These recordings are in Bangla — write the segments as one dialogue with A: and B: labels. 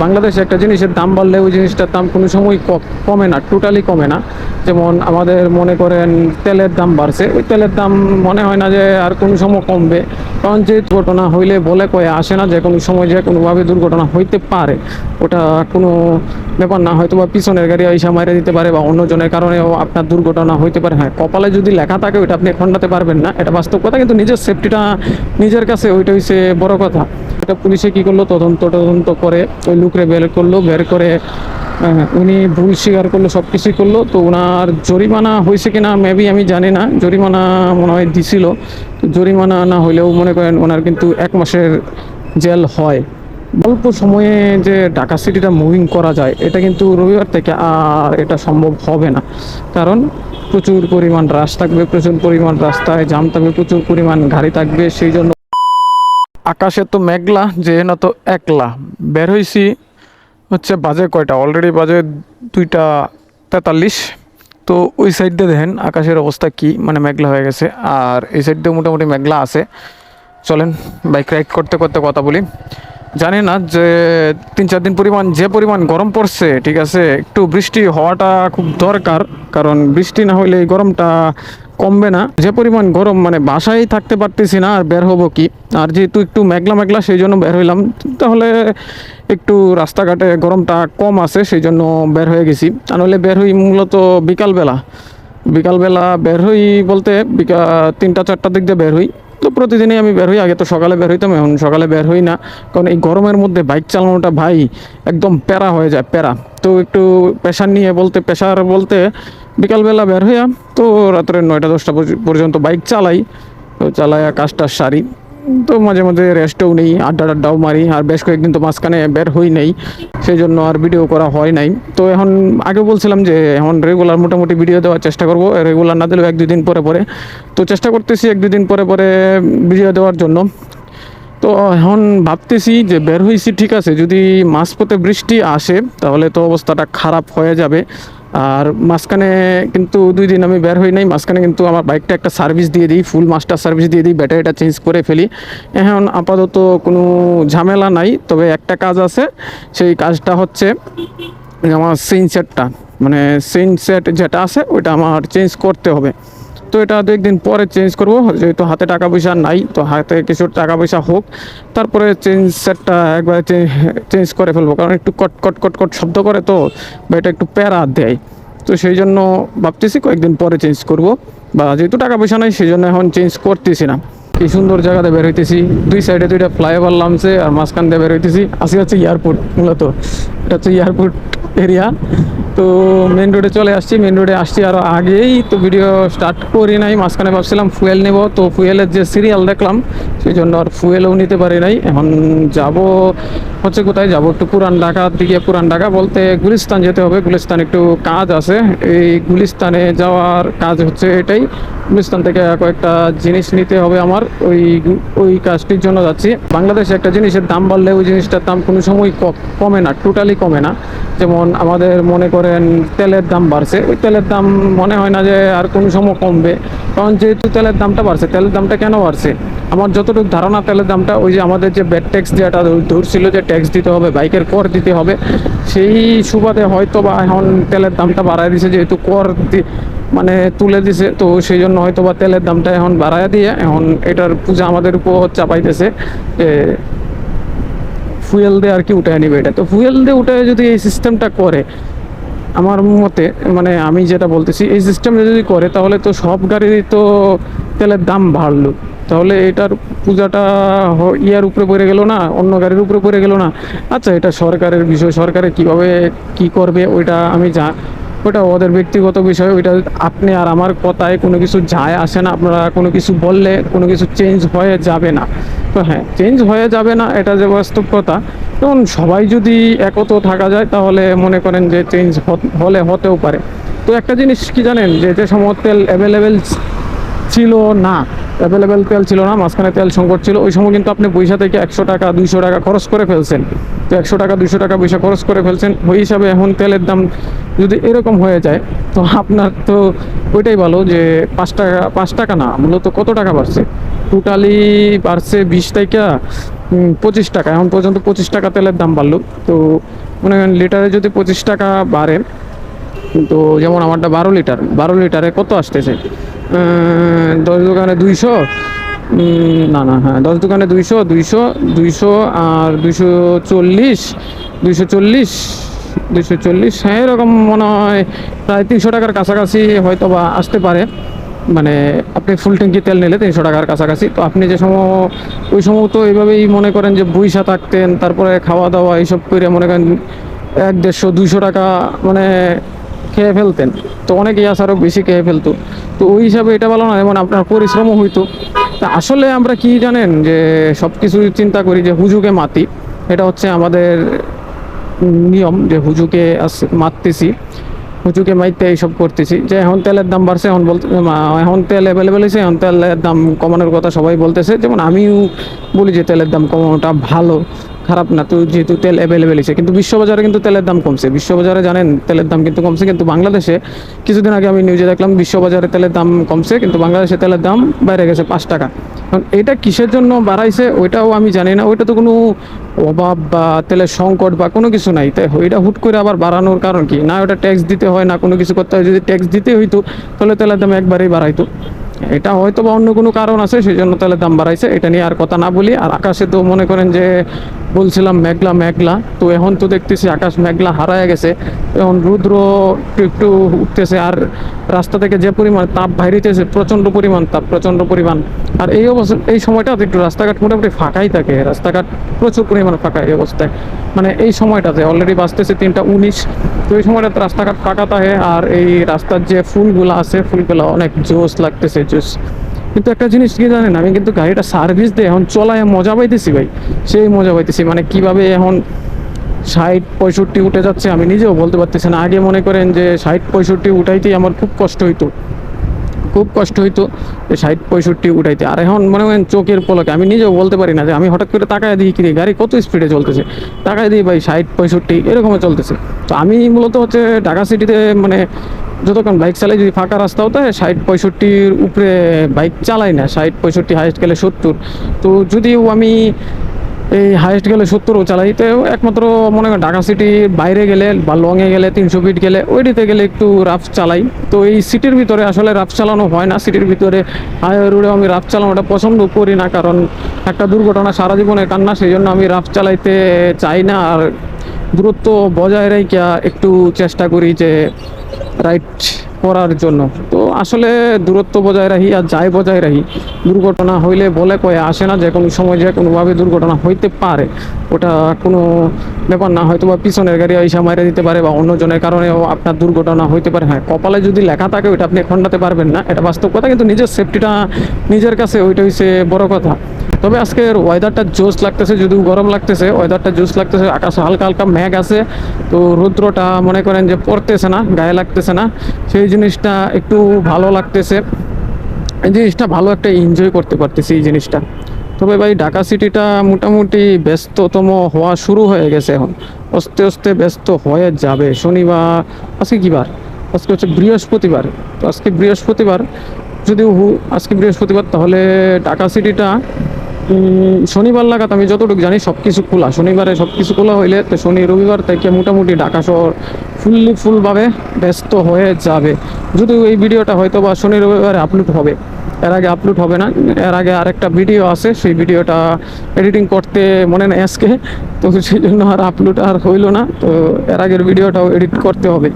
A: বাংলাদেশে একটা জিনিসের দাম বাড়লে ওই জিনিসটার দাম কোনো সময় কমে না, টোটালি কমে না। যেমন আমাদের মনে করেন তেলের দাম বাড়ছে, ওই তেলের দাম মনে হয় না যে আর কোনো সময় কমবে। কারণ যে দুর্ঘটনা হইলে বলে কয়ে আসে না যে কোনো সময় যে কোনোভাবে দুর্ঘটনা হইতে পারে, ওটা কোনো ব্যাপার না। হয়তো বা পিছনের গাড়ি এসে মাইরে দিতে পারে বা অন্যজনের কারণেও আপনার দুর্ঘটনা হইতে পারে। হ্যাঁ, কপালে যদি লেখা থাকে ওইটা আপনি খণ্ডাতে পারবেন না, এটা বাস্তব কথা। কিন্তু নিজের সেফটিটা নিজের কাছে, ওইটা হচ্ছে বড় কথা। এটা পুলিশে কি করলো, তদন্ত করে ওই লোকরে বের করলো, বের করে উনি ভুল স্বীকার করলো, সব কিছুই করলো। তো ওনার জরিমানা হয়েছে কিনা মেবি আমি জানি না, জরিমানা মনে হয় দিছিল। তো জরিমানা না হইলেও মনে করেন ওনার কিন্তু 1 মাসের জেল হয়। অল্প সময়ে যে ঢাকা সিটিটা মুভিং করা যায়, এটা কিন্তু রবিবার থেকে আর এটা সম্ভব হবে না। কারণ প্রচুর পরিমাণ রাশ থাকবে, প্রচুর পরিমাণ রাস্তায় জাম থাকবে, প্রচুর পরিমাণ গাড়ি থাকবে। সেই জন্য আকাশে তো মেঘলা, যে না তো একলা বের হয়েছি হচ্ছে। বাজে কয়টা, অলরেডি বাজে 2:43। তো ওই সাইড দিয়ে দেখেন আকাশের অবস্থা কি, মানে মেঘলা হয়ে গেছে। আর এই সাইড দিয়ে মোটামুটি মেঘলা আছে। চলেন বাইক রাইড করতে করতে কথা বলি। জানি না যে 3-4 দিন যে পরিমাণ গরম পড়ছে, ঠিক আছে, একটু বৃষ্টি হওয়াটা খুব দরকার। কারণ বৃষ্টি না হলে এই গরমটা কমবে না। যে পরিমাণ গরম, মানে বাসায় থাকতে পারতেছি না, আর বের হবো কি। আর যেহেতু একটু মেঘলা মেঘলা, সেই জন্য বের হইলাম। তাহলে একটু রাস্তাঘাটে গরমটা কম আছে, সেই জন্য বের হয়ে গেছি। আর নাহলে বের হই মূলত বিকালবেলা বের হই বলতে 3টা-4টার দিক দিয়ে বের হই। তো প্রতিদিনই আমি বের হই। আগে তো সকালে বের হইতাম, এখন সকালে বের হই না। কারণ এই গরমের মধ্যে বাইক চালানোটা ভাই একদম প্যারা হয়ে যায়, প্যারা। তো একটু প্রেশার বলতে বিকালবেলা বের হইয়া তো রাত্রে 9টা-10টা পর্যন্ত বাইক চালাই। তো চালাইয়া কাজটা সারি। তো মাঝে মাঝে রেস্টও নেই, আড্ডাও মারি। আর বেশ কয়েকদিন তো মাঝখানে বের হই নাই, সেই জন্য আর ভিডিও করা হয় নাই। তো এখন আগে বলছিলাম যে এখন রেগুলার মোটামুটি ভিডিও দেওয়ার চেষ্টা করব। রেগুলার না দিলেও 1-2 দিন পরে পরে, তো চেষ্টা করতেছি 1-2 দিন পরে পরে ভিডিও দেওয়ার জন্য। তো এখন ভাবতেছি যে বের হয়েছি ঠিক আছে, যদি মাঝপথে বৃষ্টি আসে তাহলে তো অবস্থাটা খারাপ হয়ে যাবে। আর মাঝখানে কিন্তু 2 দিন আমি বের হই নাই। মাঝখানে কিন্তু আমার বাইকটা একটা সার্ভিস দিয়ে দিই, ফুল মাস্টার সার্ভিস দিয়ে দিই, ব্যাটারিটা চেঞ্জ করে ফেলি। এখন আপাতত কোনো ঝামেলা নাই। তবে একটা কাজ আছে, সেই কাজটা হচ্ছে আমার চেইন সেটটা, মানে চেইন সেট যেটা আছে ওইটা আমার চেঞ্জ করতে হবে। তো এটা 2 দিন পরে চেঞ্জ করব, যেহেতু হাতে টাকা পয়সা নাই। তো হাতে কিছু টাকা পয়সা হোক, তারপরে চেঞ্জ সেটটা একবার চেঞ্জ করে ফেলবো। কারণ একটু কট কট কট কট শব্দ করে, তো বা এটা একটু প্যারা দেয়। তো সেই জন্য ভাবতেছি কয়েকদিন পরে চেঞ্জ করব, বা যেহেতু টাকা পয়সা নাই সেই জন্য এখন চেঞ্জ করতেছি না। কি সুন্দর জায়গাতে বের হইতেছি, 2 সাইডে 2টা ফ্লাইওভার নামছে, আর মাঝখান দিয়ে বের হইতেছি। আসি হচ্ছে এয়ারপোর্ট, মূলত এটা হচ্ছে এয়ারপোর্ট এরিয়া। তো মেন রোডে চলে আসছি, মেন রোডে আসছি আরও আগেই। তো ভিডিও স্টার্ট করি নাই, মাঝখানে ভাবছিলাম ফুয়েল নেব। তো ফুয়েলের যে সিরিয়াল দেখলাম, সেই জন্য আর ফুয়েলও নিতে পারি নাই। এখন যাব হচ্ছে কোথায় যাব, একটু পুরান ঢাকার দিকে। পুরান ঢাকা বলতে গুলিস্তান যেতে হবে। গুলিস্তান একটু কাজ আছে, এই গুলিস্তানে যাওয়ার কাজ হচ্ছে এটাই। গুলিস্তান থেকে কয়েকটা জিনিস নিতে হবে আমার, ওই কাজটির জন্য যাচ্ছি। বাংলাদেশে একটা জিনিসের দাম বাড়লে ওই জিনিসটার দাম কোনো সময় কমে না, টোটালি কমে না। যেমন আমাদের মনে করেন তেলের দাম বাড়ছে, ওই তেলের দাম মনে হয় না যে আর কোনো সময় কমবে। কারণ যেহেতু তেলের দামটা বাড়ছে, তেলের দামটা কেন বাড়ছে আমার যতটুকু ধারণা, তেলের দামটা ওই যে আমাদের যে ব্যাড ট্যাক্স যেটা ধরছিল, যে ট্যাক্স দিতে হবে, বাইকের কর দিতে হবে, সেই সুবাদে হয়তো বা এখন তেলের দামটা বাড়ায় দিছে। যেহেতু কর মানে তুলে দিছে, তো সেই জন্য হয়তো বা তেলের দামটা এখন বাড়ায় দিয়ে এখন এটার পূজা আমাদের উপর চাপাইতেছে। ফুয়েল দিয়ে আর কি উঠায় নিবে এটা। তো ফুয়েল দিয়ে উঠে যদি এই সিস্টেমটা করে, আমার মতে, মানে আমি যেটা বলতেছি, এই সিস্টেমটা যদি করে তাহলে তো সব গাড়িরই তো তেলের দাম বাড়লো। তাহলে এটার পূজাটা ইয়ার উপরে পড়ে গেল না, অন্য গাড়ির উপরে পড়ে গেল না। আচ্ছা, এটা সরকারের বিষয়, সরকারে কিভাবে কি করবে ওইটা ওটা ওদের ব্যক্তিগত বিষয়। ওইটা আপনি আর আমার কথায় কোনো কিছু যায় আসে না। আপনারা কোনো কিছু বললে কোনো কিছু চেঞ্জ হয়ে যাবে না। তো হ্যাঁ, চেঞ্জ হয়ে যাবে না, এটা যে বাস্তব কথা। যেমন সবাই যদি একত থাকা যায় তাহলে মনে করেন যে চেঞ্জ হতেও পারে। তো একটা জিনিস কি জানেন, যে সময় তেল ছিল না অ্যাভেলেবেল তেল ছিল না, মাঝখানে তেল সংকট ছিল, ওই সময় কিন্তু আপনি পয়সা থেকে 100 টাকা 200 টাকা খরচ করে ফেলছেন। তো 100 টাকা 200 টাকা পয়সা খরচ করে ফেলছেন, ওই হিসাবে এখন তেলের দাম যদি এরকম হয়ে যায়, তো আপনার তো ওইটাই ভালো যে 5 টাকা না, মূলত কত টাকা বাড়ছে, টোটালি বাড়ছে 20 টাকা। 25 টাকা, এখন পর্যন্ত 25 টাকা তেলের দাম বাড়লো। তো মনে করেন লিটারে যদি 25 টাকা বাড়ে, তো যেমন আমারটা 12 লিটার, 12 লিটারে কত আসতেছে? 10 দোকানে 200, না না, হ্যাঁ 10 দোকানে 200, 200, 200 আর 240, 240, 240, হ্যাঁ এরকম মনে হয় প্রায় 300 টাকার কাছাকাছি হয়তো বা আসতে পারে। মানে আপনি ফুল ট্যাঙ্কি তেল নিলে 300 টাকার কাছাকাছি। তো আপনি যে সময় ওই সময় তো এইভাবেই মনে করেন যে বইসা থাকতেন, তারপরে খাওয়া দাওয়া এইসব করে মনে করেন 100, 150, 200 টাকা মানে খেয়ে ফেলতেন। তো অনেকেই আছে আরও বেশি খেয়ে ফেলতো। তো ওই হিসাবে এটা ভালো না, যেমন আপনার পরিশ্রমও হইতো। তা আসলে আমরা কি জানেন, যে সব কিছু চিন্তা করি যে হুজুকে মাতি, এটা হচ্ছে আমাদের নিয়ম, যে হুজুকে মারতেছি, হুজুকে মাইতে এইসব করতেছি। যে এখন তেলের দাম বাড়ছে, এখন বলতে এখন তেল অ্যাভেলেবেল হয়েছে, এখন তেলের দাম কমানোর কথা সবাই বলতেছে। যেমন আমিও বলি যে তেলের দাম কমানোটা ভালো, খারাপ না। তো যেহেতু তেল অ্যাভেলেবেল হয়েছে, কিন্তু বিশ্ববাজারে কিন্তু তেলের দাম কমছে। বিশ্ববাজারে জানেন তেলের দাম কিন্তু কমছে, কিন্তু বাংলাদেশে কিছুদিন আগে আমি নিউজে দেখলাম বিশ্ববাজারে তেলের দাম কমছে, কিন্তু বাংলাদেশে তেলের দাম বাইরে গেছে 5 টাকা। এখন এটা কিসের জন্য বাড়াইছে ওইটাও আমি জানি না। ওইটা তো কোনো অভাব বা তেলের সংকট বা কোনো কিছু নাই, তাই ওইটা হুট করে আবার বাড়ানোর কারণ কি? না ওটা ট্যাক্স দিতে হয়, না কোনো কিছু করতে হয়। যদি ট্যাক্স দিতে হইতো তাহলে তেলের দাম একবারেই বাড়াইতো। এটা হয়তো বা অন্য কোনো কারণ আছে, সেই জন্য তেলের দাম বাড়াইছে। এটা নিয়ে আর কথা না বলি। আর আকাশে তো মনে করেন যে বলছিলাম মেঘলা মেঘলা, তো এখন তো দেখতেছি আকাশ মেঘলা হারায় গেছে। এখন রুদ্র একটু একটু উঠতেছে, আর রাস্তা থেকে যে পরিমাণ তাপ বাইরেতেছে, প্রচণ্ড পরিমাণ তাপ, প্রচণ্ড পরিমাণ। আর এই অবস্থা, এই সময়টাতে একটু রাস্তাঘাট মোটামুটি ফাঁকাই থাকে, রাস্তাঘাট প্রচুর পরিমাণে ফাঁকা এই অবস্থায়। মানে এই সময়টাতে অলরেডি বাজতেছে 3টা 19, তো এই সময়টাতে রাস্তাঘাট ফাঁকা থাকে। আর এই রাস্তার যে ফুলগুলো আছে, ফুলগুলো অনেক জোস লাগতেছে, জোস। কিন্তু একটা জিনিস কি জানেন, আমি কিন্তু গাড়িটা সার্ভিস দিয়ে এখন চলায় মজা পাইতেছি ভাই, সেই মজা পাইতেছি। মানে কিভাবে এখন 60-65 উঠে যাচ্ছে আমি নিজেও বলতে পারতেছি না। আগে মনে করেন যে 60-65 উঠাইতেই আমার খুব কষ্ট হইতো, খুব কষ্ট হইতো 60-65 উঠাইতে। আর এখন মনে করেন চোখের পলকে আমি নিজেও বলতে পারি না, যে আমি হঠাৎ করে তাকায় দিই কিনে গাড়ি কত স্পিডে চলতেছে, তাকায় দিই ভাই 60-65 এরকমই চলতেছে। তো আমি মূলত হচ্ছে ঢাকা সিটিতে মানে যতক্ষণ বাইক চালাই, যদি ফাঁকা রাস্তা হতো 60-65 উপরে বাইক চালাই না, 60-65 হাইস্ট গেলে 70। তো যদিও আমি এই হাইস্ট গেলে 70ও চালাই, তো একমাত্র মনে করেন ঢাকা সিটির বাইরে গেলে বা লংয়ে গেলে 300 ফিট গেলে ওইটিতে গেলে একটু রাফ চালাই। তো এই সিটির ভিতরে আসলে রাফ চালানো হয় না। সিটির ভিতরে হাইওয়ে রোডে আমি রাফ চালানোটা পছন্দ করি না, কারণ একটা দুর্ঘটনা সারা জীবনের কান্না, সেই জন্য আমি রাফ চালাইতে চাই না। আর দূরত্ব বজায় রেখে একটু চেষ্টা করি যে রাইড করার জন্য। তো আসলে দূরত্ব বজায় রাখি আর যাই বজায় রাখি, দুর্ঘটনা হইলে বলে কয়ে আসে না, যে কোনো সময় যে কোনোভাবে দুর্ঘটনা হইতে পারে, ওটা কোনো ব্যাপার না। হয়তো বা পিছনের গাড়ি আইসা মাইরে দিতে পারে, বা অন্যজনের কারণেও আপনার দুর্ঘটনা হইতে পারে। হ্যাঁ, কপালে যদি লেখা থাকে ওইটা আপনি খণ্ডাতে পারবেন না, এটা বাস্তব কথা। কিন্তু নিজের সেফটিটা নিজের কাছে, ওইটা হচ্ছে বড় কথা। তবে আজকের ওয়েদারটা জোস লাগতেছে, যদিও গরম লাগতেছে, ওয়েদারটা জোস লাগতেছে। আকাশে হালকা হালকা মেঘ আছে, তো রৌদ্রটা মনে করেন যে পড়তেছে না, গায়ে লাগতেছে না, সেই জিনিসটা একটু ভালো লাগতেছে। এই জিনিসটা ভালো একটা এনজয় করতে পারতেছি এই জিনিসটা। তবে ভাই ঢাকা সিটিটা মোটামুটি ব্যস্ততম হওয়া শুরু হয়ে গেছে, এখন আস্তে আস্তে ব্যস্ত হয়ে যাবে। শনিবার, আজকে কী বার? আজকে হচ্ছে বৃহস্পতিবার। তো আজকে বৃহস্পতিবার, যদিও আজকে বৃহস্পতিবার, তাহলে ঢাকা সিটিটা শনিবার লাগাত আমি যতটুকু জানি সব কিছু খোলা। শনিবারে সব কিছু খোলা হইলে তো শনি রবিবার থেকে মোটামুটি ঢাকা শহর ফুলভাবে ব্যস্ত হয়ে যাবে। যদিও এই ভিডিওটা হয়তো বা শনি রবিবারে আপলোড হবে, এর আগে আপলোড হবে না। এর আগে আরেকটা ভিডিও আছে, সেই ভিডিওটা এডিটিং করতে মনে নেই আজকে, তো সেই জন্য আর আপলোড আর হইলো না। তো এর আগের ভিডিওটাও এডিট করতে হবে।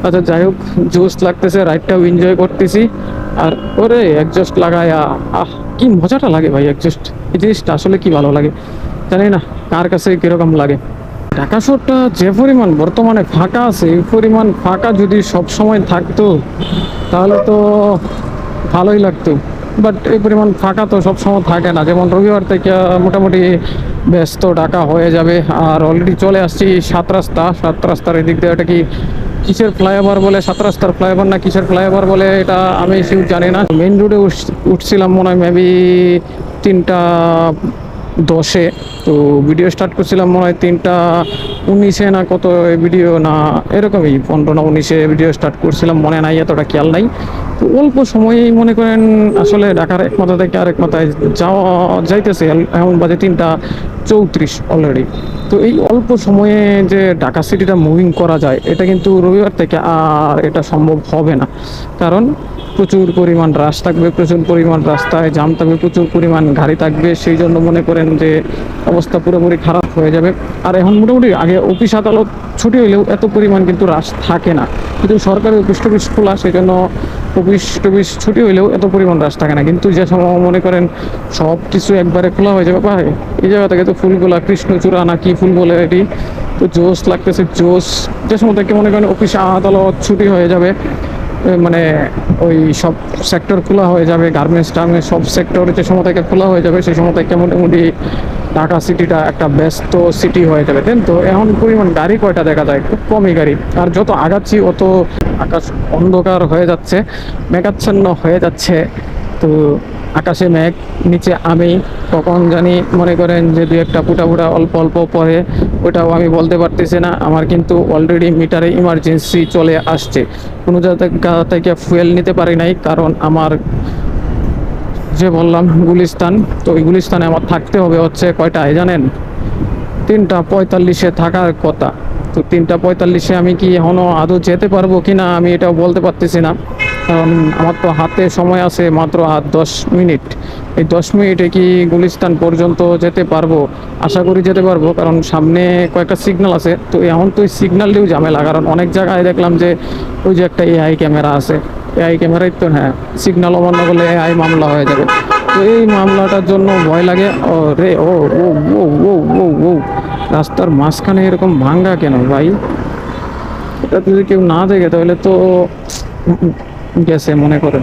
A: আচ্ছা যাই হোক, জোস লাগতেছে, রাইডটাও এনজয় করতেছি। আর ওরে একজস্ট লাগায়া, কি মজাটা লাগে ভাই একজস্ট, এই জিনিসটা আসলে কি ভালো লাগে জানি না, কার কাছে কীরকম লাগে। ঢাকা শহরটা যে পরিমাণ বর্তমানে ফাঁকা আছে, এই পরিমাণ ফাঁকা যদি সব সময় থাকতো তাহলে তো ভালোই লাগতো। বাট এই পরিমাণ ফাঁকা তো সবসময় থাকে না। যেমন রবিবার থেকে মোটামুটি ব্যস্ত ঢাকা হয়ে যাবে। আর অলরেডি চলে আসছি 7 রাস্তা, 7 রাস্তার এদিক দিয়ে, এটা কি কিসের ফ্লাইওভার বলে, 7 রাস্তার ফ্লাইওভার না কিসের ফ্লাইওভার বলে, এটা আমি শিওর জানি না। মেইন রোডে উঠছিলাম মনে হয় মেবি 3টা 10-এ। তো ভিডিও স্টার্ট করছিলাম মনে হয় 3টা 19-এ না কত, ভিডিও না এরকমই 15 না 19-এ ভিডিও স্টার্ট করছিলাম, মনে নাই, এতটা খেয়াল নাই। তো অল্প সময়েই মনে করেন আসলে ঢাকার এক মাথা থেকে আরেক মাথায় যাওয়া যাইতেছে। এখন বাজে 3:34 অলরেডি। তো এই অল্প সময়ে যে ঢাকা সিটিটা মুভিং করা যায়, এটা কিন্তু রবিবার থেকে আর এটা সম্ভব হবে না। কারণ প্রচুর পরিমাণ রাশ থাকবে, প্রচুর পরিমাণ রাস্তায় জাম থাকবে, প্রচুর পরিমাণ গাড়ি থাকবে। সেই জন্য মনে করেন যে অবস্থা পুরোপুরি খারাপ হয়ে যাবে। আর এখন মোটামুটি আগে অফিস আদালত ছুটি হইলেও এত পরিমাণ কিন্তু রাশ থাকে না, কিন্তু সরকারি অফিস টফিস খোলা, সেই জন্য অফিস টফিস ছুটি হইলেও এত পরিমাণ রাশ থাকে না। কিন্তু যে সময় মনে করেন সব কিছু একবারে খোলা হয়ে যাবে, ভাই এই জায়গা থেকে তো ফুলগুলা কৃষ্ণচূড়া না কি ফুল বলে এটি, তো জোস লাগতেছে জোস। যে সময় থেকে মনে করেন অফিস আদালত ছুটি হয়ে যাবে, মানে ওই সব সেক্টর খোলা হয়ে যাবে, গার্মেন্টস টার্মেন্টস সব সেক্টর যে সময় থেকে খোলা হয়ে যাবে, সেই সময় থেকে মোটামুটি ঢাকা সিটিটা একটা ব্যস্ত সিটি হয়ে যাবে। দেন তো এখন পরিমাণ গাড়ি কয়টা দেখা যায়, খুব কমই গাড়ি। আর যত আগাচ্ছি অত আকাশ অন্ধকার হয়ে যাচ্ছে, মেঘাচ্ছন্ন হয়ে যাচ্ছে। তো আকাশে মেঘ, নিচে আমি, কখন জানি মনে করেন যে দুই একটা ফুটা ফুটা অল্প অল্প পরে, ওটাও আমি বলতে পারতেছি না। আমার কিন্তু অলরেডি মিটারে ইমার্জেন্সি চলে আসছে। কোনো জায়গা থেকে ফুয়েল নিতে পারি নাই, কারণ আমার যে বললাম গুলিস্তান, তো ওই গুলিস্তানে আমার থাকতে হবে হচ্ছে কয়টায় জানেন, 3:45-এ থাকার কথা। তো 3:45-এ আমি কি এখনও আদৌ যেতে পারবো কি না আমি এটাও বলতে পারতেছি না, কারণ আমার তো হাতে সময় আছে মাত্র আর 10 মিনিট। এই 10 মিনিটে কি গুলিস্তান পর্যন্ত যেতে পারবো? আশা করি যেতে পারবো, কারণ সামনে কয়েকটা সিগন্যাল আছে। তো এখন তো ওই সিগন্যাল দিয়েও ঝামেলা, কারণ অনেক জায়গায় দেখলাম যে ওই যে একটা এআই ক্যামেরা আছে, এআই ক্যামেরাই তো হ্যাঁ, সিগন্যাল অমান্য করলে এআই মামলা হয়ে যাবে। তো এই মামলাটার জন্য ভয় লাগে। ও রে ও ও ও ও ও ও রাস্তার মাঝখানে এরকম ভাঙ্গা কেন ভাই? এটা যদি কেউ না দেখে তাহলে তো গেছে মনে করেন।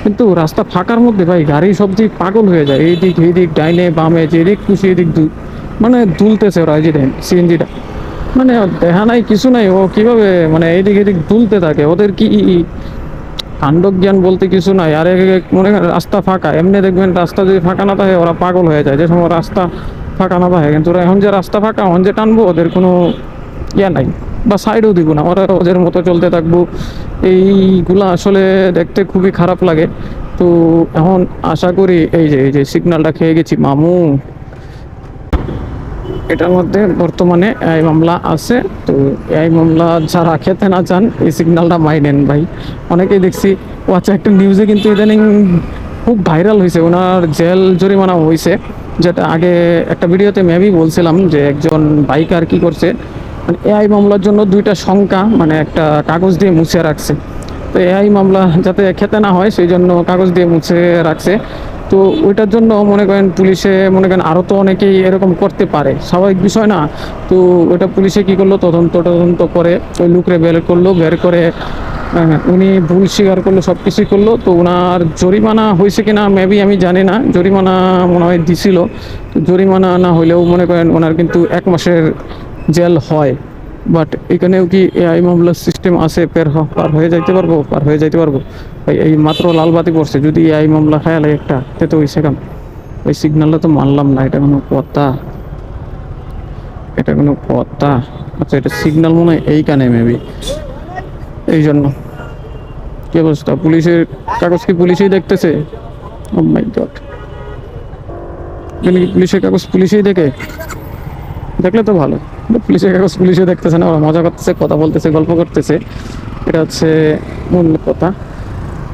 A: কিন্তু রাস্তা ফাঁকার মধ্যে ভাই গাড়ি সব দিক পাগল হয়ে যায়, এইদিক এইদিক ডাইনে বামে যেদিক খুশি এদিক মানে দুলতেছে ওরা। এই যে দেখেন সিএনজিটা, মানে দেখা নাই কিছু নাই, ও কিভাবে মানে এইদিক এদিক দুলতে থাকে, ওদের কি কাণ্ডজ্ঞান বলতে কিছু নাই। আর মনে করেন রাস্তা ফাঁকা, এমনি দেখবেন রাস্তা যদি ফাঁকা না থাকে ওরা পাগল হয়ে যায়, যে সময় রাস্তা ফাঁকা না থাকে। কিন্তু এখন যে রাস্তা ফাঁকা, এখন যে টানবো ওদের কোনো ইয়া নাই, বা সাইডও দিব না, ওরা ওদের মতো চলতে থাকবো। এইগুলা আসলে দেখতে খুবই খারাপ লাগে। তো এখন আশা করি এই যে সিগন্যালটা খেয়ে গেছি মামু, এটার মধ্যে বর্তমানে এই মামলা আছে। তো এই মামলা যারা খেতে না চান এই সিগন্যালটা মাইনেন ভাই। অনেকেই দেখছি, ও আচ্ছা একটা নিউজে কিন্তু ইদানিং খুব ভাইরাল হয়েছে, ওনার জেল জরিমানা হয়েছে। যেটা আগে একটা ভিডিওতে মেবি বলছিলাম যে একজন বাইকার কি করছে, মানে এআই মামলার জন্য 2টা শঙ্কা মানে একটা কাগজ দিয়ে মুছে রাখছে। তো এআই মামলা যাতে খেতে না হয় সেই জন্য কাগজ দিয়ে মুছে রাখছে। তো ওইটার জন্য মনে করেন পুলিশে মনে করেন আরও তো অনেকেই এরকম করতে পারে, স্বাভাবিক বিষয় না। তো ওইটা পুলিশে কি করলো, তদন্ত করে ওই লোকরে বের করলো, বের করে উনি ভুল স্বীকার করলো, সব কিছুই করলো। তো ওনার জরিমানা হয়েছে কিনা মেবি আমি জানি না, জরিমানা মনে হয় দিছিল। তো জরিমানা না হইলেও মনে করেন ওনার কিন্তু 1 মাসের জেল হয়। বাট এখানেও কি এআই মামলার সিস্টেম আছে, পার হয়ে যাইতে পারবো, পার হয়ে যাইতে পারবো ভাই? এই মাত্র লাল বাতি পড়ছে, যদি এআই মামলা খেয়ালে একটা তে তো হইছে কাম। ওই সিগন্যালটা তো মানলাম না, এটা কোনো কথা? এটা কোনো কথা? আচ্ছা এটা সিগন্যাল মনে হয় এইখানে মেবি, এই জন্য। কি অবস্থা, পুলিশের কাগজ কি পুলিশই দেখতেছে? ও মাই গড, এখানে কি পুলিশের কাগজ পুলিশই দেখে? দেখলে তো ভালো। পুলিশের কাগজ পুলিশে দেখতেছে না, ওরা মজা করতেছে, কথা বলতেছে, গল্প করতেছে, এটা হচ্ছে মূল কথা।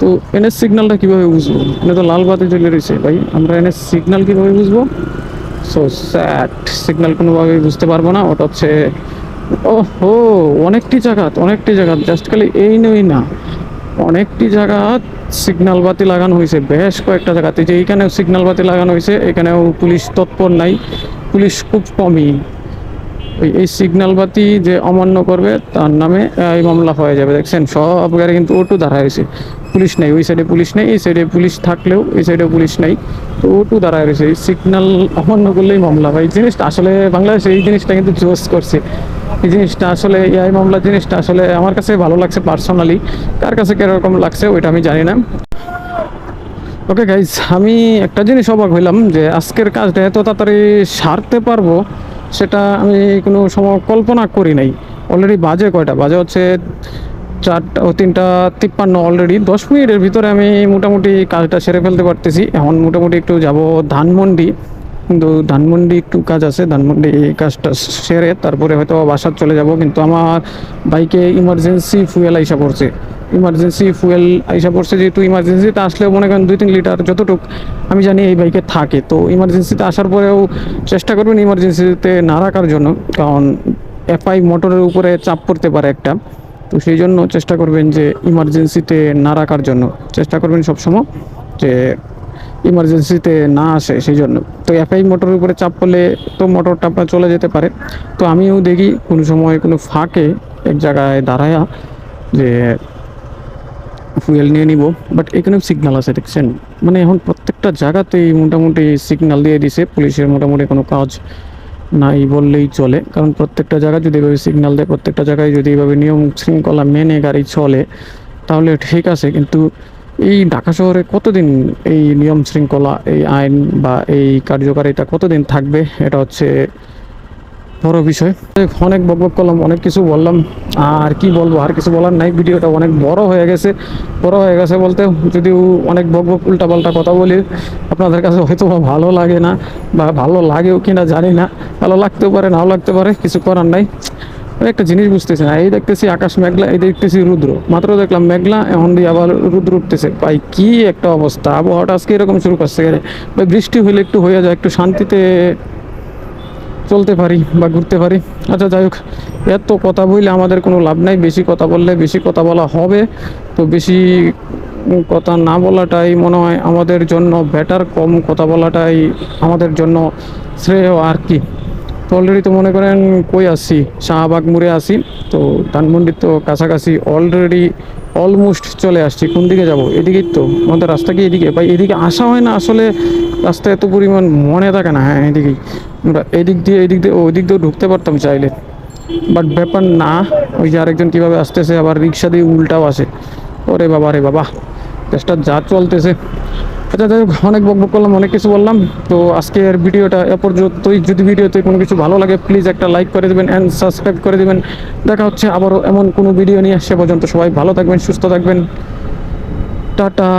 A: তো এনের সিগন্যালটা কীভাবে বুঝবো? এটা তো লাল বাতি জ্বলে রয়েছে ভাই, আমরা এনের সিগন্যাল কীভাবে বুঝবো? সো স্যাড, সিগন্যাল কোনোভাবেই বুঝতে পারবো না। ওটা হচ্ছে ও হো অনেকটি জায়গা জাস্ট খালি এই নই না, অনেকটি জায়গা সিগন্যাল বাতি লাগানো হয়েছে, বেশ কয়েকটা জায়গাতে। যে এইখানেও সিগন্যাল বাতি লাগানো হয়েছে, এখানেও পুলিশ তৎপর নাই, পুলিশ খুব কমই। এই সিগন্যাল বাতি যে অমান্য করবে তার নামে এই মামলা হয়ে যাবে। দেখছেন সব গাড়ি কিন্তু ওটু দাঁড়ায় রয়েছে, পুলিশ নেই। ওই সাইডে পুলিশ নেই, এই সাইডে পুলিশ থাকলেও এই সাইডে পুলিশ নেই। তো ওটু দাঁড়ায় রয়েছে, এই সিগন্যাল অমান্য করলেই মামলা। ভাই এই জিনিসটা আসলে বাংলাদেশে এই জিনিসটা কিন্তু জোস করছে। এই জিনিসটা আসলে এই মামলার জিনিসটা আসলে আমার কাছে ভালো লাগছে পার্সোনালি। কার কাছে কীরকম লাগছে ওইটা আমি জানি না। ওকে গাইজ, আমি একটা জিনিস অবাক হইলাম যে আজকের কাজটা এত তাড়াতাড়ি সারতে পারবো সেটা আমি কোনো সময় কল্পনা করি নাই। অলরেডি বাজে কয়টা বাজে হচ্ছে 3:53 অলরেডি 10 মিনিটের ভিতরে আমি মোটামুটি কাজটা সেরে ফেলতে পারতেছি। এখন মোটামুটি একটু যাব ধানমন্ডি, কিন্তু ধানমন্ডি একটু কাজ আছে, ধানমন্ডি এই কাজটা সেরে তারপরে হয়তো বাসার চলে যাব। কিন্তু আমার বাইকে ইমার্জেন্সি ফুয়েল আইসা পড়ছে, যেহেতু ইমার্জেন্সিতে আসলেও মনে করেন 2-3 লিটার যতটুক আমি জানি এই বাইকে থাকে। তো ইমার্জেন্সিতে আসার পরেও চেষ্টা করবেন ইমার্জেন্সিতে না রাখার জন্য, কারণ এফআই মোটরের উপরে চাপ পড়তে পারে একটা। তো সেই জন্য চেষ্টা করবেন যে ইমার্জেন্সিতে না রাখার জন্য চেষ্টা করবেন সবসময়, যে ইমার্জেন্সিতে না আসে সেই জন্য। তো এফআই মোটরের উপরে চাপ পড়লে তো মোটরটা আপনার চলে যেতে পারে। তো আমিও দেখি কোনো সময় কোনো ফাঁকে এক জায়গায় দাঁড়ায়া যে ফুয়েল নিয়ে নিব। বাট এখানেও সিগন্যাল আছে দেখছেন, মানে এখন প্রত্যেকটা জায়গাতেই মোটামুটি সিগন্যাল দিয়ে দিছে, পুলিশের মোটামুটি কোনো কাজ নাই বললেই চলে। কারণ প্রত্যেকটা জায়গায় যদি এভাবে সিগন্যাল দেয়, প্রত্যেকটা জায়গায় যদি এভাবে নিয়ম শৃঙ্খলা মেনে গাড়ি চলে তাহলে ঠিক আছে। কিন্তু এই ঢাকা শহরে কতদিন এই নিয়ম শৃঙ্খলা, এই আইন বা এই কার্যকারিতা কতদিন থাকবে, এটা হচ্ছে বড় বিষয়। অনেক বকবক করলাম, অনেক কিছু বললাম, আর কি বলবো, আর কিছু বলার নাই। ভিডিওটা অনেক বড় হয়ে গেছে, বলতে যদিও অনেক বকবক উল্টাপাল্টা কথা বলি, আপনাদের কাছে হয়তো বা ভালো লাগে না, বা ভালো লাগেও কিনা জানি না, ভালো লাগতেও পারে নাও লাগতে পারে, কিছু করার নাই। আমি একটা জিনিস বুঝতেছি না, এই দেখতেছি আকাশ মেঘলা, এই দেখতেছি রুদ্র, মাত্র দেখলাম মেঘলা, এখন দিয়ে আবার রুদ্র উঠতেছে। ভাই কি একটা অবস্থা, আবহাওয়াটা আজকে এরকম শুরু করছে গেলে। ভাই বৃষ্টি হইলে একটু হয়ে যায়, একটু শান্তিতে চলতে পারি বা ঘুরতে পারি। আচ্ছা যাই হোক, এত কথা বললে আমাদের কোনো লাভ নাই, বেশি কথা বললে বেশি কথা বলা হবে। তো বেশি কথা না বলাটাই মনে হয় আমাদের জন্য বেটার, কম কথা বলাটাই আমাদের জন্য শ্রেয় আর কি। তো অলরেডি তো মনে করেন কই আসি, শাহবাগ মোড়ে আসি। তো ধানমন্ডির তো কাছাকাছি অলরেডি, অলমোস্ট চলে আসছি। কোন দিকে যাব? এদিকেই তো আমাদের রাস্তা, কি এদিকে? ভাই এদিকে আসা হয় না আসলে, রাস্তা এত পরিমাণ মনে থাকে না। হ্যাঁ এদিকেই, আমরা এদিক দিয়ে ওই দিক দিয়েও ঢুকতে পারতাম চাইলে, বাট ব্যাপার না। ওই যে আরেকজন কীভাবে আসতেছে, আবার রিক্সা দিয়ে উল্টাও আসে। ওরে বাবা রে বাবা, চেষ্টা যা চলতেছে। আচ্ছা যাই হোক, অনেক বকবক করলাম, অনেক কিছু বললাম। তো আজকের ভিডিওটা এ পর্যন্তই। যদি ভিডিওতে কোনো কিছু ভালো লাগে প্লিজ একটা লাইক করে দেবেন অ্যান্ড সাবস্ক্রাইব করে দেবেন। দেখা হচ্ছে আবারও এমন কোনো ভিডিও নিয়ে, সে পর্যন্ত সবাই ভালো থাকবেন, সুস্থ থাকবেন। টাটা।